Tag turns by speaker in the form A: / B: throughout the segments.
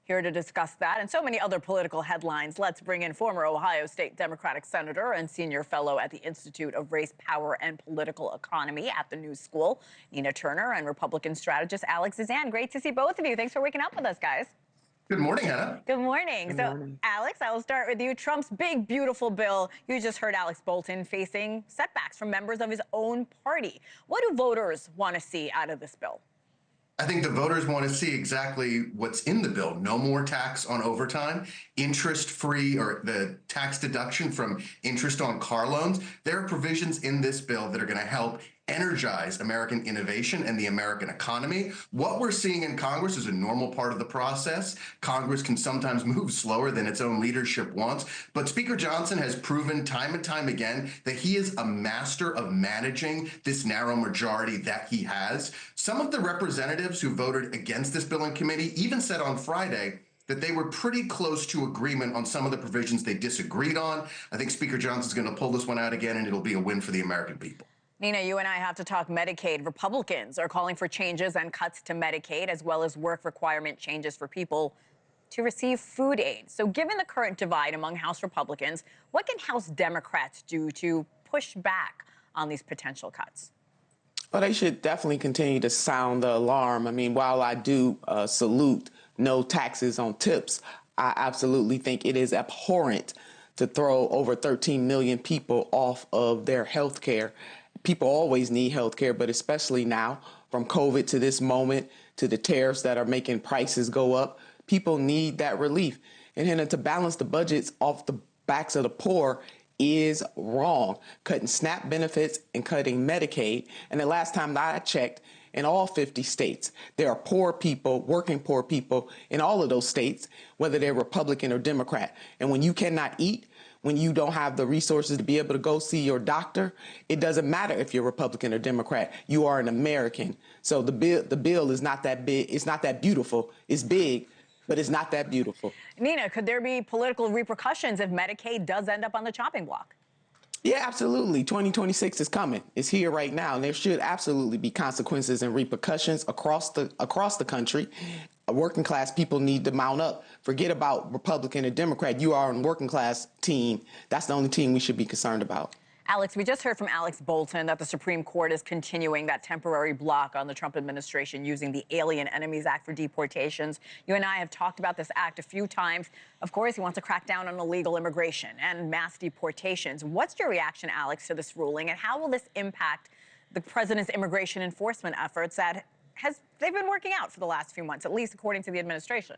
A: Here to discuss that and so many other political headlines, let's bring in former Ohio State Democratic Senator and senior fellow at the Institute of Race, Power, and Political Economy at the New School, Nina Turner, and Republican strategist Alex Zdan. Great to see both of you. Thanks for waking up with us, guys.
B: Good morning, Hannah.
A: Good morning.
C: Good morning.
A: Alex, I will start with you. Trump's big, beautiful bill. You just heard Alex Bolton facing setbacks from members of his own party. What do voters want to see out of this bill?
B: I think the voters want to see exactly what's in the bill. No more tax on overtime, interest-free or the tax deduction from interest on car loans. There are provisions in this bill that are going to help energize American innovation and the American economy. What we're seeing in Congress is a normal part of the process. Congress can sometimes move slower than its own leadership wants, but Speaker Johnson has proven time and time again that he is a master of managing this narrow majority that he has. Some of the representatives who voted against this bill in committee even said on Friday that they were pretty close to agreement on some of the provisions they disagreed on. I think Speaker Johnson's going to pull this one out again, and it'll be a win for the American people.
A: Nina, you and I have to talk Medicaid. Republicans are calling for changes and cuts to Medicaid, as well as work requirement changes for people to receive food aid. So given the current divide among House Republicans, what can House Democrats do to push back on these potential cuts?
C: Well, they should definitely continue to sound the alarm. I mean, while I do salute no taxes on tips, I absolutely think it is abhorrent to throw over 13 million people off of their health care. People always need health care, but especially now, from COVID to this moment, to the tariffs that are making prices go up, people need that relief. And then to balance the budgets off the backs of the poor is wrong. Cutting SNAP benefits and cutting Medicaid. And the last time that I checked, in all 50 states, there are poor people, working poor people in all of those states, whether they're Republican or Democrat. And when you cannot eat, when you don't have the resources to be able to go see your doctor, it doesn't matter if you're Republican or Democrat. You are an American. So the bill is not that big. It's not that beautiful. It's big, but it's not that beautiful.
A: Nina, could there be political repercussions if Medicaid does end up on the chopping block?
C: Yeah, absolutely. 2026 is coming. It's here right now. And there should absolutely be consequences and repercussions across the country. Working class people need to mount up. Forget about Republican or Democrat. You are on working class team. That's the only team we should be concerned about.
A: Alex, we just heard from Alex Bolton that the Supreme Court is continuing that temporary block on the Trump administration using the Alien Enemies Act for deportations. You and I have talked about this act a few times. Of course, he wants to crack down on illegal immigration and mass deportations. What's your reaction, Alex, to this ruling, and how will this impact the president's immigration enforcement efforts that they've been working out for the last few months, at least according to the administration?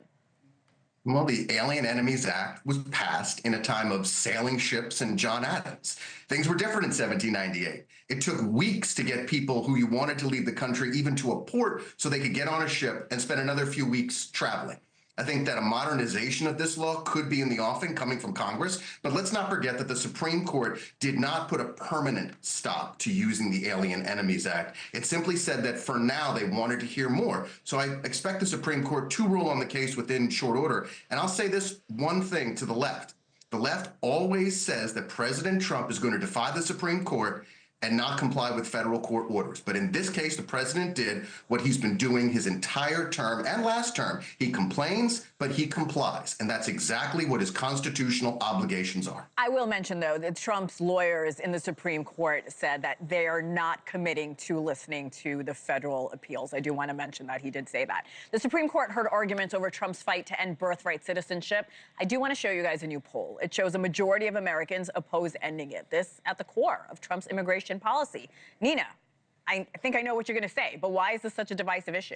B: Well, the Alien Enemies Act was passed in a time of sailing ships and John Adams. Things were different in 1798. It took weeks to get people who you wanted to leave the country even to a port so they could get on a ship and spend another few weeks traveling. I think that a modernization of this law could be in the offing coming from Congress, but let's not forget that the Supreme Court did not put a permanent stop to using the Alien Enemies Act. It simply said that for now they wanted to hear more. So I expect the Supreme Court to rule on the case within short order. And I'll say this one thing to the left. The left always says that President Trump is going to defy the Supreme Court and not comply with federal court orders. But in this case, the president did what he's been doing his entire term and last term. He complains, but he complies. And that's exactly what his constitutional obligations are.
A: I will mention, though, that Trump's lawyers in the Supreme Court said that they are not committing to listening to the federal appeals. I do want to mention that he did say that. The Supreme Court heard arguments over Trump's fight to end birthright citizenship. I do want to show you guys a new poll. It shows a majority of Americans oppose ending it. This at the core of Trump's immigration policy. Nina, I think I know what you're going to say, but why is this such a divisive issue?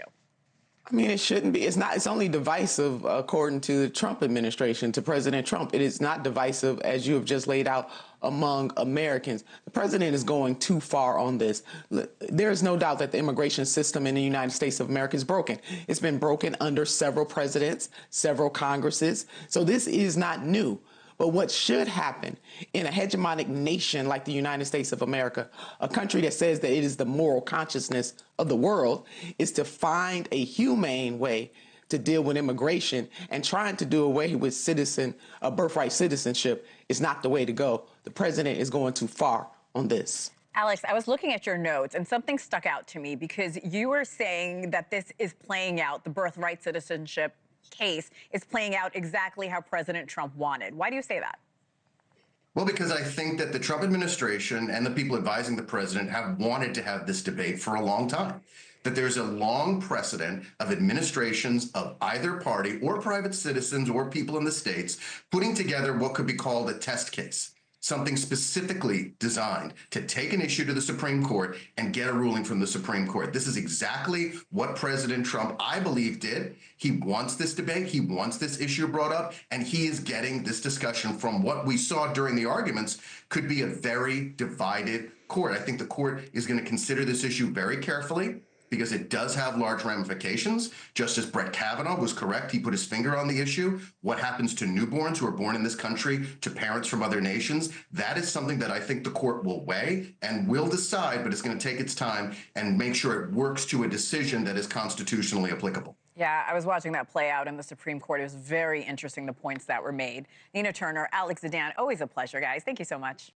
C: I mean, it shouldn't be. It's not. It's only divisive according to the Trump administration, to President Trump. It is not divisive, as you have just laid out, among Americans. The president is going too far on this. There is no doubt that the immigration system in the United States of America is broken. It's been broken under several presidents, several Congresses. So this is not new. But what should happen in a hegemonic nation like the United States of America, a country that says that it is the moral consciousness of the world, is to find a humane way to deal with immigration, and trying to do away with birthright citizenship is not the way to go. The president is going too far on this.
A: Alex, I was looking at your notes and something stuck out to me because you were saying that this is playing out, the birthright citizenship case is playing out exactly how President Trump wanted. Why do you say that?
B: Well, because I think that the Trump administration and the people advising the president have wanted to have this debate for a long time. That there's a long precedent of administrations of either party or private citizens or people in the states putting together what could be called a test case, something specifically designed to take an issue to the Supreme Court and get a ruling from the Supreme Court. This is exactly what President Trump, I believe, did. He wants this debate. He wants this issue brought up, and he is getting this discussion from what we saw during the arguments could be a very divided court. I think the court is going to consider this issue very carefully, because it does have large ramifications. Justice Brett Kavanaugh was correct. He put his finger on the issue. What happens to newborns who are born in this country to parents from other nations? That is something that I think the court will weigh and will decide, but it's going to take its time and make sure it works to a decision that is constitutionally applicable.
A: Yeah, I was watching that play out in the Supreme Court. It was very interesting, the points that were made. Nina Turner, Alex Zdan, always a pleasure, guys. Thank you so much.